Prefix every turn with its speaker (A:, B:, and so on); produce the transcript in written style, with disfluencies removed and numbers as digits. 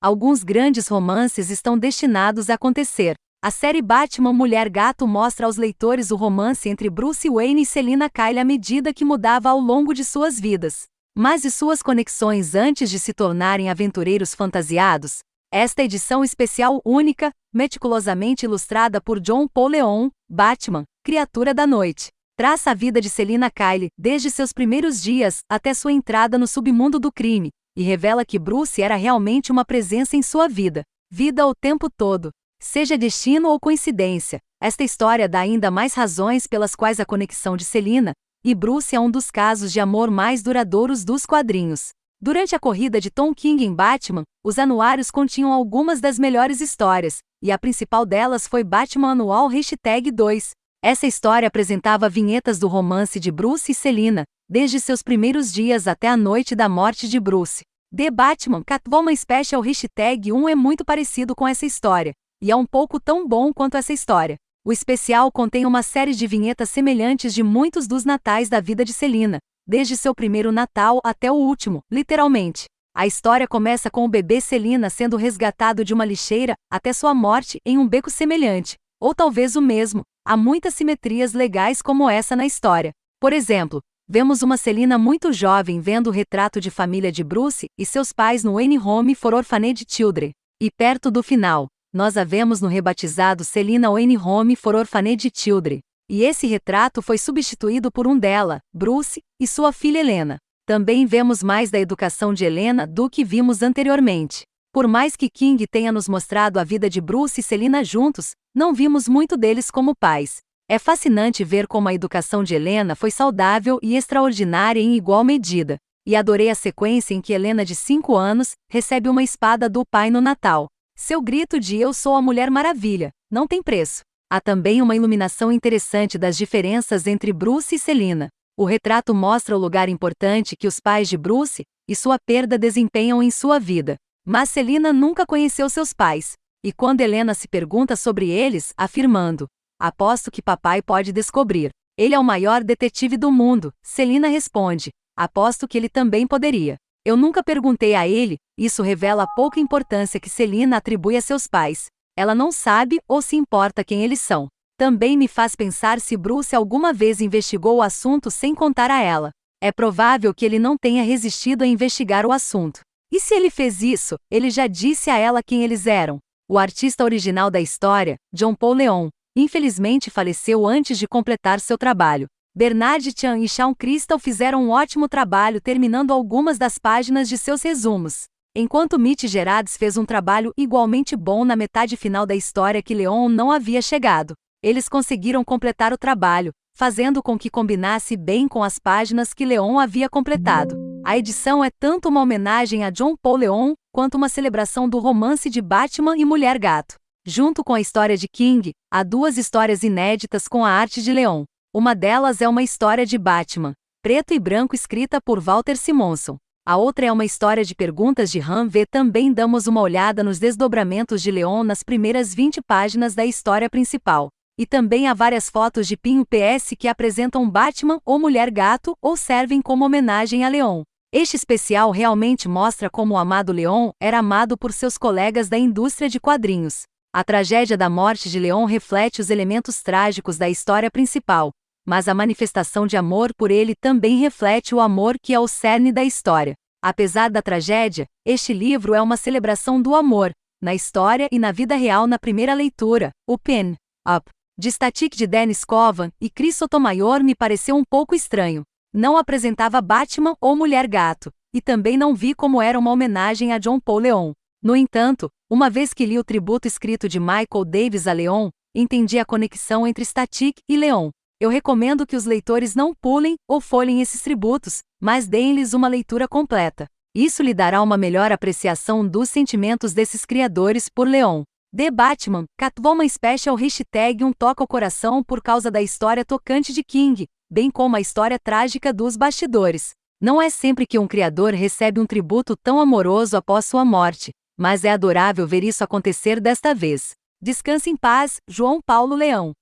A: Alguns grandes romances estão destinados a acontecer. A série Batman Mulher Gato mostra aos leitores o romance entre Bruce Wayne e Selina Kyle à medida que mudava ao longo de suas vidas. Mas e suas conexões antes de se tornarem aventureiros fantasiados? Esta edição especial única, meticulosamente ilustrada por John Paul Leon, Batman, Criatura da Noite, traça a vida de Selina Kyle, desde seus primeiros dias até sua entrada no submundo do crime, e revela que Bruce era realmente uma presença em sua vida o tempo todo. Seja destino ou coincidência, esta história dá ainda mais razões pelas quais a conexão de Selina e Bruce é um dos casos de amor mais duradouros dos quadrinhos. Durante a corrida de Tom King em Batman, os anuários continham algumas das melhores histórias, e a principal delas foi Batman Anual #2. Essa história apresentava vinhetas do romance de Bruce e Selina, desde seus primeiros dias até a noite da morte de Bruce. The Batman Catwoman Special #1 é muito parecido com essa história, e é um pouco tão bom quanto essa história. O especial contém uma série de vinhetas semelhantes de muitos dos natais da vida de Selina, desde seu primeiro Natal até o último, literalmente. A história começa com o bebê Selina sendo resgatado de uma lixeira até sua morte em um beco semelhante, ou talvez o mesmo. Há muitas simetrias legais como essa na história. Por exemplo, vemos uma Selina muito jovem vendo o retrato de família de Bruce e seus pais no Wayne Home for Orphaned Children. E perto do final, nós a vemos no rebatizado Selina Wayne Home for Orphaned Children. E esse retrato foi substituído por um dela, Bruce, e sua filha Helena. Também vemos mais da educação de Helena do que vimos anteriormente. Por mais que King tenha nos mostrado a vida de Bruce e Selina juntos, não vimos muito deles como pais. É fascinante ver como a educação de Helena foi saudável e extraordinária em igual medida. E adorei a sequência em que Helena, de 5 anos, recebe uma espada do pai no Natal. Seu grito de "Eu sou a Mulher Maravilha" não tem preço. Há também uma iluminação interessante das diferenças entre Bruce e Selina. O retrato mostra o lugar importante que os pais de Bruce e sua perda desempenham em sua vida. Mas Selina nunca conheceu seus pais. E quando Helena se pergunta sobre eles, afirmando: "Aposto que papai pode descobrir. Ele é o maior detetive do mundo", Selina responde: "Aposto que ele também poderia. Eu nunca perguntei a ele." Isso revela a pouca importância que Selina atribui a seus pais. Ela não sabe ou se importa quem eles são. Também me faz pensar se Bruce alguma vez investigou o assunto sem contar a ela. É provável que ele não tenha resistido a investigar o assunto. E se ele fez isso, ele já disse a ela quem eles eram. O artista original da história, John Paul Leon, infelizmente faleceu antes de completar seu trabalho. Bernard Chan e Sean Crystal fizeram um ótimo trabalho terminando algumas das páginas de seus resumos. Enquanto Mitch Gerads fez um trabalho igualmente bom na metade final da história que Leon não havia chegado. Eles conseguiram completar o trabalho, fazendo com que combinasse bem com as páginas que Leon havia completado. A edição é tanto uma homenagem a John Paul Leon, quanto uma celebração do romance de Batman e Mulher Gato. Junto com a história de King, há 2 histórias inéditas com a arte de Leon. Uma delas é uma história de Batman, preto e branco escrita por Walter Simonson. A outra é uma história de perguntas de Han V. Também damos uma olhada nos desdobramentos de Leon nas primeiras 20 páginas da história principal. E também há várias fotos de Pinho PS que apresentam Batman ou Mulher Gato ou servem como homenagem a Leon. Este especial realmente mostra como o amado Leon era amado por seus colegas da indústria de quadrinhos. A tragédia da morte de Leon reflete os elementos trágicos da história principal, mas a manifestação de amor por ele também reflete o amor que é o cerne da história. Apesar da tragédia, este livro é uma celebração do amor, na história e na vida real. Na primeira leitura, o Pen Up de Static de Dennis Covan e Chris Sotomayor me pareceu um pouco estranho. Não apresentava Batman ou Mulher Gato, e também não vi como era uma homenagem a John Paul Leon. No entanto, uma vez que li o tributo escrito de Michael Davis a Leon, entendi a conexão entre Static e Leon. Eu recomendo que os leitores não pulem ou folhem esses tributos, mas deem-lhes uma leitura completa. Isso lhe dará uma melhor apreciação dos sentimentos desses criadores por Leon. The Batman Catwoman Special #1 toca o coração por causa da história tocante de King, bem como a história trágica dos bastidores. Não é sempre que um criador recebe um tributo tão amoroso após sua morte, mas é adorável ver isso acontecer desta vez. Descanse em paz, João Paulo Leão.